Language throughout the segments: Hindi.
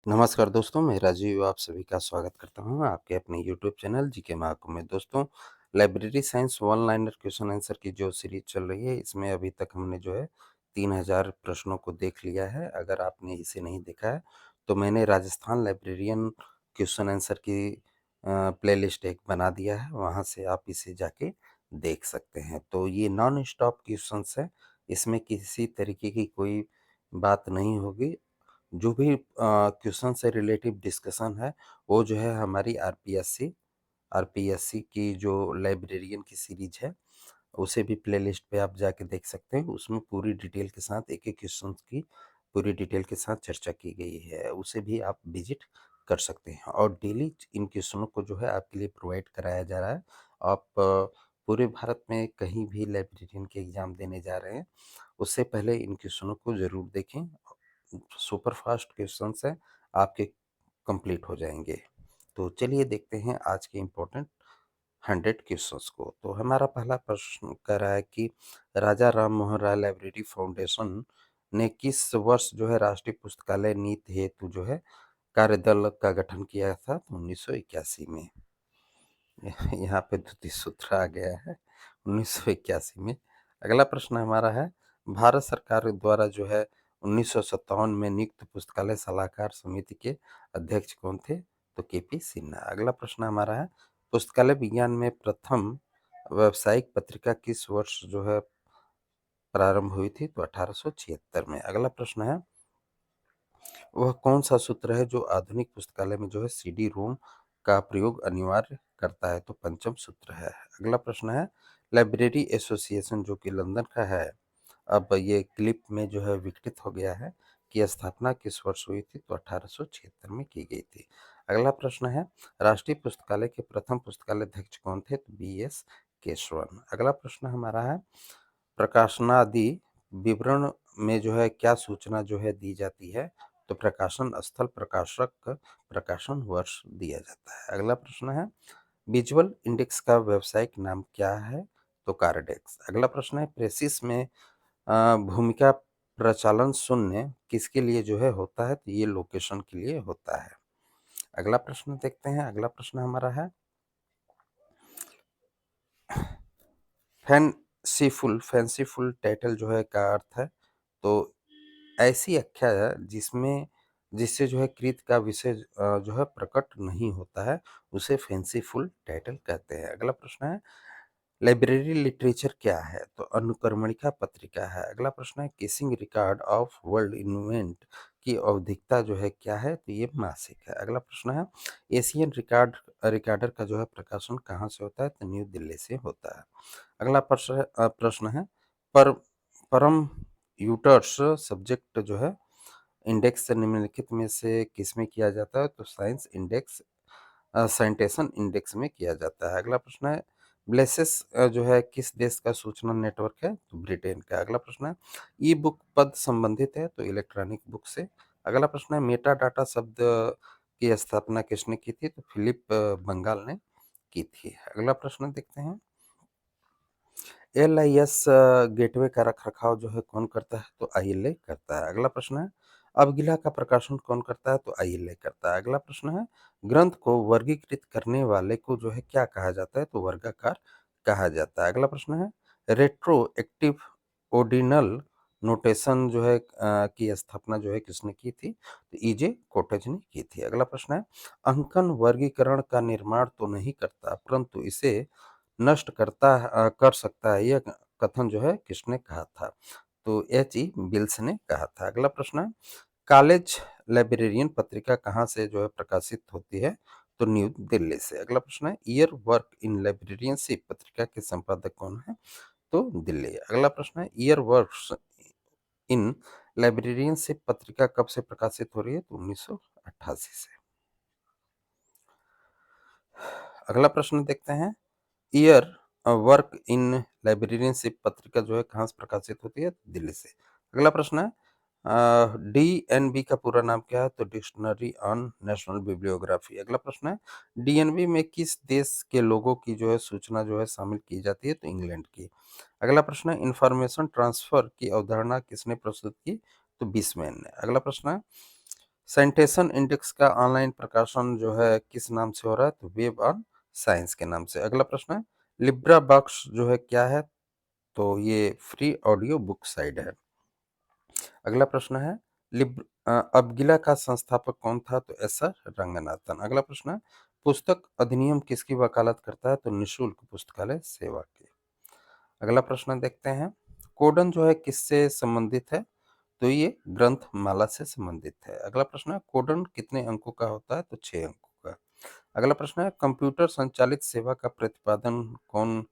नमस्कार दोस्तों, मैं राजीव आप सभी का स्वागत करता हूँ आपके अपने यूट्यूब चैनल जीके महाकुंभ में। दोस्तों, library science one liner question answer की जो सीरीज चल रही है, इसमें अभी तक हमने जो है 3000 प्रश्नों को देख लिया है। अगर आपने इसे नहीं देखा है, तो मैंने राजस्थान लाइब्रेरियन क्वेश्चन आंसर की प्लेलिस्ट एक बना दिया है, वहाँ से आप इसे जाके देख सकते हैं। तो ये नॉन स्टॉप क्वेश्चंस है, इसमें किसी तरीके की कोई बात नहीं होगी। जो भी क्वेश्चन से रिलेटिव डिस्कशन है, वो जो है हमारी आरपीएससी की जो लाइब्रेरियन की सीरीज है, उसे भी प्लेलिस्ट पे आप जाके देख सकते हैं। उसमें पूरी डिटेल के साथ एक-एक क्वेश्चन की पूरी डिटेल के साथ चर्चा की गई है। उसे भी आप विजिट कर सकते हैं और डेली इन क्वेश्चनों को जो है आपके लिए प्रोवाइड कराया जा रहा है। आप पूरे भारत में कहीं भी लाइब्रेरियन के एग्ज़ाम देने जा रहे हैं, उससे पहले इन क्वेश्चनों को ज़रूर देखें। सुपर फास्ट क्वेश्चंस हैं, आपके कंप्लीट हो जाएँगे। तो चलिए देखते हैं आज के इम्पोर्टेंट 100 क्वेश्चंस को। तो हमारा पहला प्रश्न कह रहा है कि राजा राम मोहन राय लाइब्रेरी फाउंडेशन ने किस वर्ष जो है राष्ट्रीय पुस्तकालय नीति हेतु जो है कार्यदल का गठन किया था? तो 1981 में। यहाँ पे द्वितीय सूत्र आ गया है 1981 में। अगला प्रश्न हमारा है, भारत सरकार द्वारा जो है 1957 में नियुक्त पुस्तकालय सलाहकार समिति के अध्यक्ष कौन थे? तो केपी सिन्हा। अगला प्रश्न हमारा है, पुस्तकालय विज्ञान में प्रथम व्यावसायिक पत्रिका किस वर्ष जो है प्रारंभ हुई थी? तो 1876 में। अगला प्रश्न है, वह कौन सा सूत्र है जो आधुनिक पुस्तकालय में जो है सीडी रोम का प्रयोग अनिवार्य करता है? तो पंचम सूत्र है। अगला प्रश्न है, लाइब्रेरी एसोसिएशन जो कि लंदन का है, अब ये क्लिप में जो है विकटित हो गया है कि स्थापना किस वर्ष हुई थी? तो 1876 में की गई थी। अगला प्रश्न है, राष्ट्रीय पुस्तकालय के प्रथम पुस्तकालय अध्यक्ष कौन थे? तो बी एस केशवन। अगला प्रश्न हमारा है, प्रकाशनादि विवरण में जो है क्या सूचना जो है दी जाती है? तो प्रकाशन स्थल, प्रकाशक, प्रकाशन वर्ष दिया जाता है। अगला प्रश्न है, विजुअल इंडेक्स का व्यावसायिक नाम क्या है? तो कार्डेक्स। अगला प्रश्न है, प्रेसिस में भूमिका प्रचालन शून्य किसके लिए जो है होता है? तो ये लोकेशन के लिए होता है। अगला प्रश्न देखते हैं। अगला प्रश्न हमारा है, फैंसीफुल टाइटल जो है का अर्थ है? तो ऐसी आख्या है जिससे जो है कृत का विषय जो है प्रकट नहीं होता है, उसे फैंसीफुल टाइटल कहते हैं। अगला प्रश्न है, लाइब्रेरी लिटरेचर क्या है? तो अनुक्रमणिका पत्रिका है। अगला प्रश्न है, kissing record of world invent की औद्योगिकता जो है क्या है? तो ये मासिक है। अगला प्रश्न है, एशियन रिकॉर्डर का जो है प्रकाशन कहाँ से होता है? तो न्यू दिल्ली से होता है। अगला प्रश्न है, पर परम यूटर्स सब्जेक्ट जो है इंडेक्स निम्नलिखित में से किसमें किया जाता है? तो साइटेशन इंडेक्स में किया जाता है। अगला प्रश्न है, ब्लेसेस जो है किस देश का सूचना नेटवर्क है? तो ब्रिटेन का। अगला प्रश्न है, ई बुक पद संबंधित है? तो इलेक्ट्रॉनिक बुक से। अगला प्रश्न है, मेटा डाटा शब्द की स्थापना किसने की थी? तो फिलिप बंगाल ने की थी। अगला प्रश्न देखते हैं, एलआईएस गेटवे का रखरखाव जो है कौन करता है? तो आईएलए करता है। अगला प्रश्न है, अवगिला का प्रकाशन कौन करता है? तो आईएलए करता है। अगला प्रश्न है, ग्रंथ को वर्गीकृत करने वाले को जो है क्या कहा जाता है? तो वर्गाकार कहा जाता है। अगला प्रश्न है, रेट्रोएक्टिव ऑर्डिनल नोटेशन जो है की स्थापना जो है किसने की थी? तो ईजे कोटेज ने की थी। अगला प्रश्न है, अंकन वर्गीकरण का निर्माण तो नहीं करता परंतु इसे नष्ट कर सकता है, यह कथन जो है किसने कहा था? तो एच.ई. विल्स ने कहा था। अगला प्रश्न है, कॉलेज लाइब्रेरियन पत्रिका कहाँ से जो है प्रकाशित होती है? तो न्यू दिल्ली से। अगला प्रश्न है, ईयर वर्क इन लाइब्रेरियनशिप पत्रिका के संपादक कौन है? तो दिल्ली। अगला प्रश्न है, ईयर वर्क्स इन लाइब्रेरियनशिप पत्रिका कब से प्रकाशित हो रही है? तो 1988 से। अगला प्रश्न देखते हैं, ईयर वर्क इन लाइब्रेरियनशिप पत्रिका जो है कहाँ से प्रकाशित होती है? दिल्ली से। अगला प्रश्न है, डीएनबी का पूरा नाम क्या है? तो डिक्शनरी ऑन नेशनल बिब्लियोग्राफी। अगला प्रश्न है, डीएनबी में किस देश के लोगों की जो है सूचना जो है शामिल की जाती है? तो इंग्लैंड की। अगला प्रश्न है, इंफॉर्मेशन ट्रांसफर की अवधारणा किसने प्रस्तुत की? तो बिस्मैन ने। अगला प्रश्न है, साइटेशन इंडेक्स का ऑनलाइन प्रकाशन जो है किस नाम से हो रहा है? तो वेब ऑन साइंस के नाम से। अगला प्रश्न है, लिब्रा बॉक्स जो है क्या है? तो ये फ्री ऑडियो बुक साइट है। अगला प्रश्न है, अबगिला का संस्थापक कौन था? तो एस आर रंगनाथन। अगला प्रश्न है, पुस्तक अधिनियम किसकी वकालत करता है? तो निशुल्क पुस्तकालय सेवा की। अगला प्रश्न देखते हैं, कोडन जो है किससे संबंधित है? तो ये ग्रंथमाला से संबंधित है। अगला प्रश्न है, कोडन कितने अंकों का होता है? तो 6 अंकों का। अगला प्रश्न है, कंप्यूटर संचालित सेवा का प्रतिपादन कौन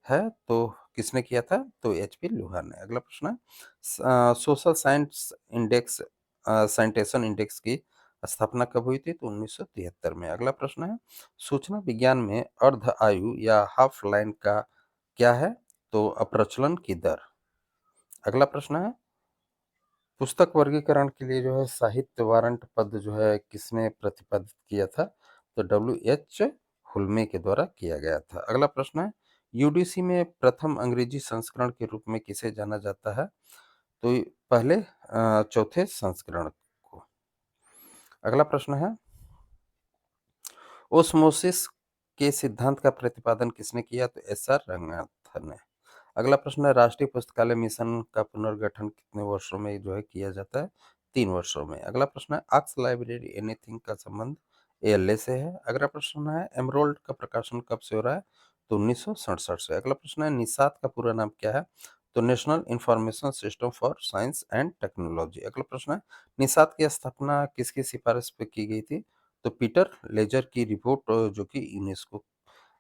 है? तो किसने किया था? तो एचपी लोहार ने। अगला प्रश्न है, social science index citation index की स्थापना कब हुई थी? तो 1973 में। अगला प्रश्न है, सूचना विज्ञान में अर्ध आयु या हाफ लाइन का क्या है? तो अप्रचलन की दर। अगला प्रश्न है, पुस्तक वर्गीकरण के लिए जो है साहित्य वारंट पद जो है किसने प्रतिपादित किया था? तो डब्ल्यू एच हुल्मे के द्वारा किया गया था। अगला प्रश्न है, यूडीसी में प्रथम अंग्रेजी संस्करण के रूप में किसे जाना जाता है? तो ये पहले चौथे संस्करण को। अगला प्रश्न है, ओस्मोसिस के सिद्धांत का प्रतिपादन किसने किया? तो एस आर रंगनाथन ने। अगला प्रश्न है, राष्ट्रीय पुस्तकालय मिशन का पुनर्गठन कितने वर्षों में जो है किया जाता है? 3 वर्षों में। अगला प्रश्न है, आक्स लाइब्रेरी एनीथिंग का संबंध एएलए से है। अगला प्रश्न है, एमरोल्ड का प्रकाशन कब से हो रहा है? तो 1967 से। अगला प्रश्न है, निसात का पूरा नाम क्या है? तो national information system for science and technology. अगला प्रश्न है, निसात की स्थापना किसकी सिफारिश पे की गई थी? तो पीटर लेजर की रिपोर्ट जो कि यूनेस्को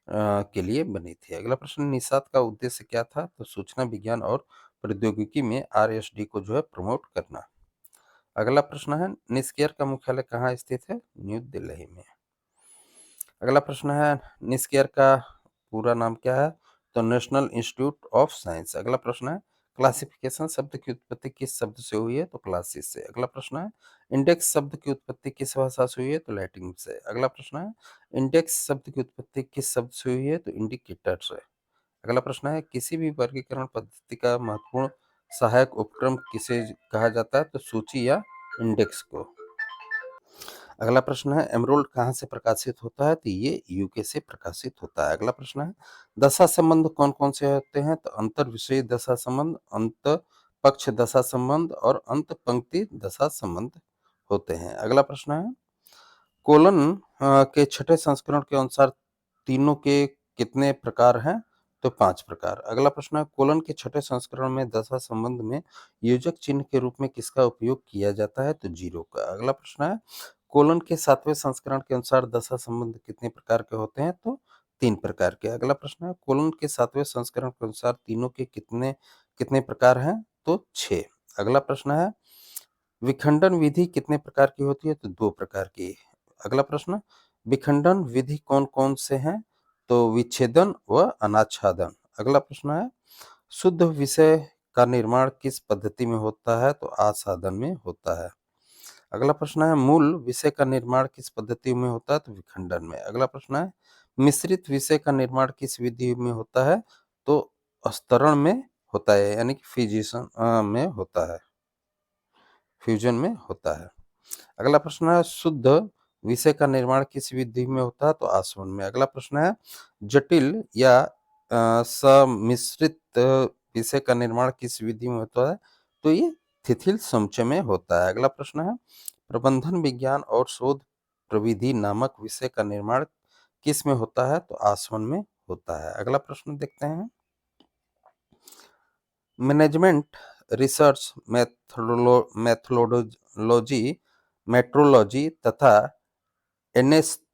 के लिए बनी थी। अगला प्रश्न, निषाद का उद्देश्य क्या था? तो सूचना विज्ञान और प्रौद्योगिकी में आरएसडी को जो है प्रमोट करना। अगला प्रश्न है, निस्केयर का मुख्यालय कहाँ स्थित है? न्यू दिल्ली में। अगला प्रश्न है, निस्केयर का पूरा नाम क्या है? तो नेशनल इंस्टीट्यूट ऑफ साइंस। अगला प्रश्न है, क्लासिफिकेशन शब्द की उत्पत्ति किस शब्द से हुई है? तो क्लासिस से। अगला प्रश्न है, इंडेक्स शब्द की उत्पत्ति किस भाषा से हुई है? तो लैटिन से। अगला प्रश्न है, इंडेक्स शब्द की उत्पत्ति किस शब्द से हुई है? तो इंडिकेटर से। अगला प्रश्न है, किसी भी वर्गीकरण पद्धति का महत्वपूर्ण सहायक उपक्रम किसे कहा जाता है? तो सूची या इंडेक्स को। अगला प्रश्न है, एमरोल्ड कहाँ से प्रकाशित होता है? तो ये यूके से प्रकाशित होता है। अगला प्रश्न है, दशा संबंध कौन कौन से होते हैं? तो अंतर विषय दशा संबंध, अंत पक्ष दशा संबंध और अंत पंक्ति दशा संबंध होते हैं। अगला प्रश्न है, कोलन के छठे संस्करण के अनुसार तीनों के कितने प्रकार हैं? तो 5 प्रकार। अगला प्रश्न है, कोलन के छठे संस्करण में दशा संबंध में योजक चिन्ह के रूप में किसका उपयोग किया जाता है? तो 0 का। अगला प्रश्न है, कोलन के 7वें संस्करण के अनुसार दशा संबंध कितने प्रकार के होते हैं? तो 3 प्रकार के। अगला प्रश्न है, कोलन के 7वें संस्करण के अनुसार तीनों के कितने कितने प्रकार हैं? तो 6। अगला प्रश्न है, विखंडन विधि कितने प्रकार की होती है? तो 2 प्रकार की। अगला प्रश्न, विखंडन विधि कौन-कौन से हैं? तो विच्छेदन व अनाच्छादन। अगला प्रश्न है, शुद्ध विषय का निर्माण किस पद्धति में होता है? तो आसादन में होता है। अगला प्रश्न है, मूल विषय का निर्माण किस पद्धति में होता है? तो विखंडन में। अगला प्रश्न है, मिश्रित विषय का निर्माण किस विधि में होता है? तो अस्तरण में होता है, यानी कि फिजिशन में होता है, फ्यूजन में होता है। अगला प्रश्न है, शुद्ध विषय का निर्माण किस विधि में होता है? तो आसवन में। अगला प्रश्न है, जटिल या सम्मिश्रित विषय का निर्माण किस विधि में होता है? तो ये थिथिल समुच्चय में होता है। अगला प्रश्न है, प्रबंधन विज्ञान और शोध प्रविधि नामक विषय का निर्माण किस में होता है? तो आसवन में होता है। अगला प्रश्न देखते हैं, मैनेजमेंट रिसर्च मैथोलॉजी मेट्रोलॉजी तथा एनेस्थेसियोलॉजी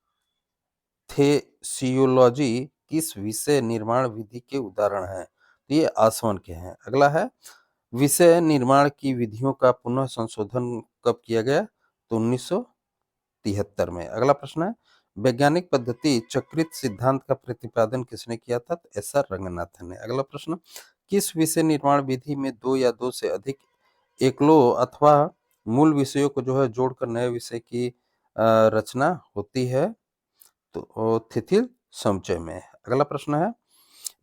किस विषय निर्माण विधि के उदाहरण हैं? तो ये आसवन के हैं। अगला है, विषय निर्माण की विधियों का पुनः संशोधन कब किया गया? तो 1973 में। अगला प्रश्न है, वैज्ञानिक पद्धति चक्रित सिद्धांत का प्रतिपादन किसने किया था? तो एस आर रंगनाथन ने। अगला प्रश्न, किस विषय निर्माण विधि में 2 या 2 से अधिक एकलों अथवा मूल विषयों को जो है जोड़कर नए विषय की रचना होती है? तो थिथिल समुच्चय में। अगला प्रश्न है,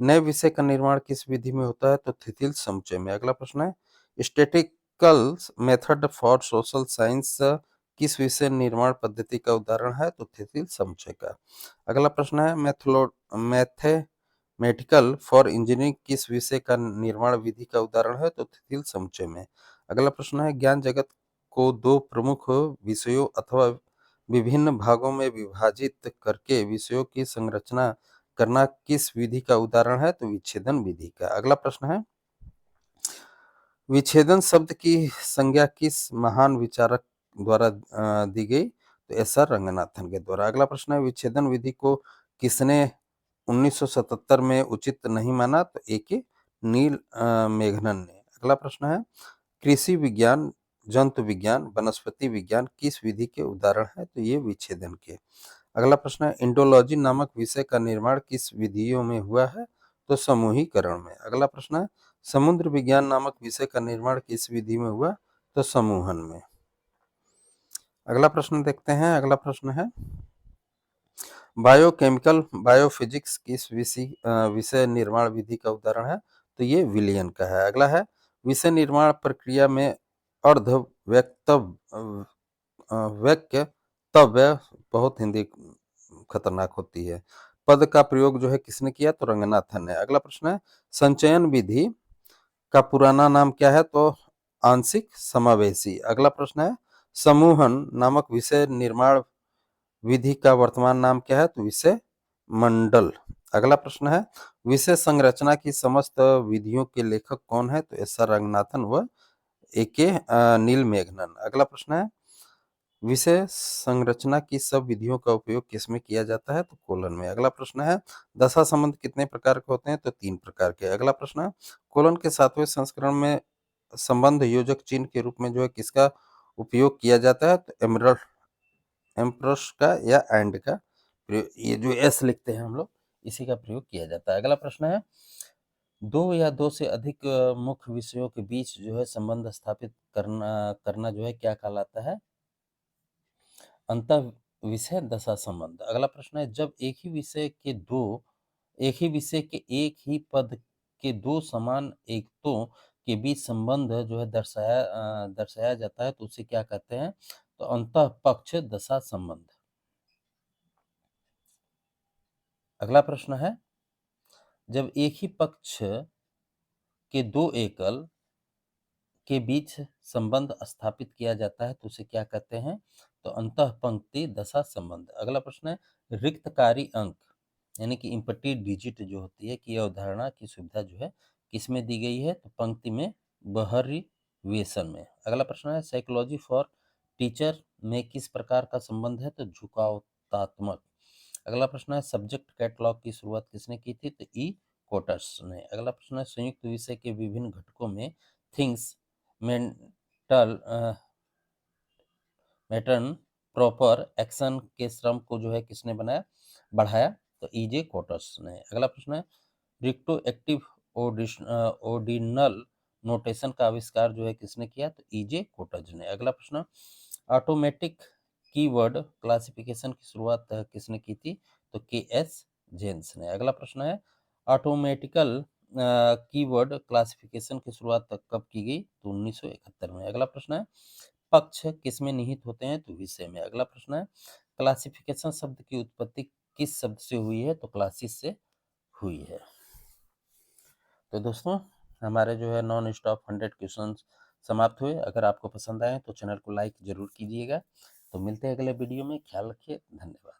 नए विषय का निर्माण किस विधि में होता है? तो थिथिल समुच्चय में। अगला प्रश्न है, statistical method for social science किस विषय निर्माण पद्धति का उदाहरण है? तो थिसिल समुच्चय का। अगला प्रश्न है मैथमेटिकल फॉर इंजीनियरिंग किस विषय का निर्माण विधि का उदाहरण है? तो थिसिल समुच्चय में। अगला प्रश्न है ज्ञान जगत को दो प्रमुख विषयों अथवा विभिन्न भागों में विभाजित करके विषयों की संरचना करना किस विधि का उदाहरण है? तो विच्छेदन विधि का। अगला प्रश्न है विच्छेदन शब्द की संज्ञा किस महान विचारक द्वारा दी गई? तो एस.आर. रंगनाथन के द्वारा। अगला प्रश्न है विच्छेदन विधि को किसने 1977 में उचित नहीं माना? तो ए.के. नील मेघनन ने। अगला प्रश्न है कृषि विज्ञान, जंतु विज्ञान, वनस्पति विज्ञान किस विधि के उदाहरण है? तो ये विच्छेदन के। अगला प्रश्न है इंडोलॉजी नामक विषय का निर्माण किस विधियों में हुआ है? तो समूहीकरण में। अगला प्रश्न है समुद्र विज्ञान नामक विषय का निर्माण किस विधि में हुआ? तो समूहन में। अगला प्रश्न देखते हैं। अगला प्रश्न है बायोकेमिकल बायोफिजिक्स किस विषय निर्माण विधि का उदाहरण है? तो ये विलियन का है। अगला है विषय निर्माण प्रक्रिया में अर्ध व्यक्तव्य बहुत हिंदी खतरनाक होती है। पद का प्रयोग जो है किसने किया? तो रंगनाथन ने। अगला प्रश्न है संचयन विधि का पुराना नाम क्या है? तो आंशिक समावेशी। अगला प्रश्न है समूहन नामक विषय निर्माण विधि का वर्तमान नाम क्या है? तो विषय मंडल। अगला प्रश्न है विषय संरचना की समस्त विधियों के लेखक कौन है? तो एस.आर. रंगनाथन व ए.के. नील मेघनन। अगला प्रश्न है विषय संरचना की सब विधियों का उपयोग किसमें किया जाता है? तो कोलन में। अगला प्रश्न है दशा संबंध कितने प्रकार के होते हैं? तो 3 प्रकार के। अगला प्रश्न है कोलन के 7वें संस्करण में संबंध योजक चिन्ह के रूप में जो है किसका उपयोग किया जाता है? तो एम्प्रस का या एंड का ये जो एस लिखते हैं हम लोग इसी का प्रयोग किया जाता है। अगला प्रश्न है दो या दो से अधिक मुख्य विषयों के बीच जो है संबंध स्थापित करना जो है क्या कहलाता है? अंतर विषय दशा संबंध। अगला प्रश्न है जब एक ही विषय के एक ही पद के दो समान एकतों के बीच संबंध जो है दर्शाया जाता है तो उसे क्या कहते हैं? तो अंतः पक्ष दशा संबंध। अगला प्रश्न है जब एक ही पक्ष के दो एकल के बीच संबंध स्थापित किया जाता है तो उसे क्या कहते हैं? तो अंतः पंक्ति दशा संबंध। अगला प्रश्न है रिक्तकारी अंक यानी कि इम्पटी डिजिट जो होती है कि यह अवधारणा की सुविधा जो है किसमें दी गई है? तो पंक्ति में बहरिवेशन में। अगला प्रश्न है साइकोलॉजी फॉर टीचर में किस प्रकार का संबंध है? तो झुकावतात्मक। अगला प्रश्न है सब्जेक्ट कैटलॉग की शुरुआत किसने की थी? तो ई कोटर्स ने। अगला प्रश्न है संयुक्त विषय के विभिन्न घटकों में थिंग्स मेंटल मैटर्न प्रॉपर एक्शन के श्रम को जो है किसने बढ़ाया? तो ईजे कोटर्स ने। अगला प्रश्न है रिक्टो एक्टिव ऑर्डिनल नोटेशन का आविष्कार जो है किसने किया? तो ईजे कोटर्स ने। अगला प्रश्न ऑटोमेटिक कीवर्ड क्लासिफिकेशन की शुरुआत किसने की थी? तो के.एस. जेन्स ने। अगला प्रश्न है ऑटोमेटिकल कीवर्ड क्लासिफिकेशन की शुरुआत कब की गई? तो 1971 में। अगला प्रश्न है पक्ष किसमें निहित होते हैं? तो विषय में। अगला प्रश्न है क्लासिफिकेशन शब्द की उत्पत्ति किस शब्द से हुई है? तो क्लासिस से हुई है। तो दोस्तों हमारे जो है नॉन स्टॉप 100 क्वेश्चन समाप्त हुए। अगर आपको पसंद आए तो चैनल को लाइक जरूर कीजिएगा। तो मिलते हैं अगले वीडियो में। ख्याल रखिए। धन्यवाद।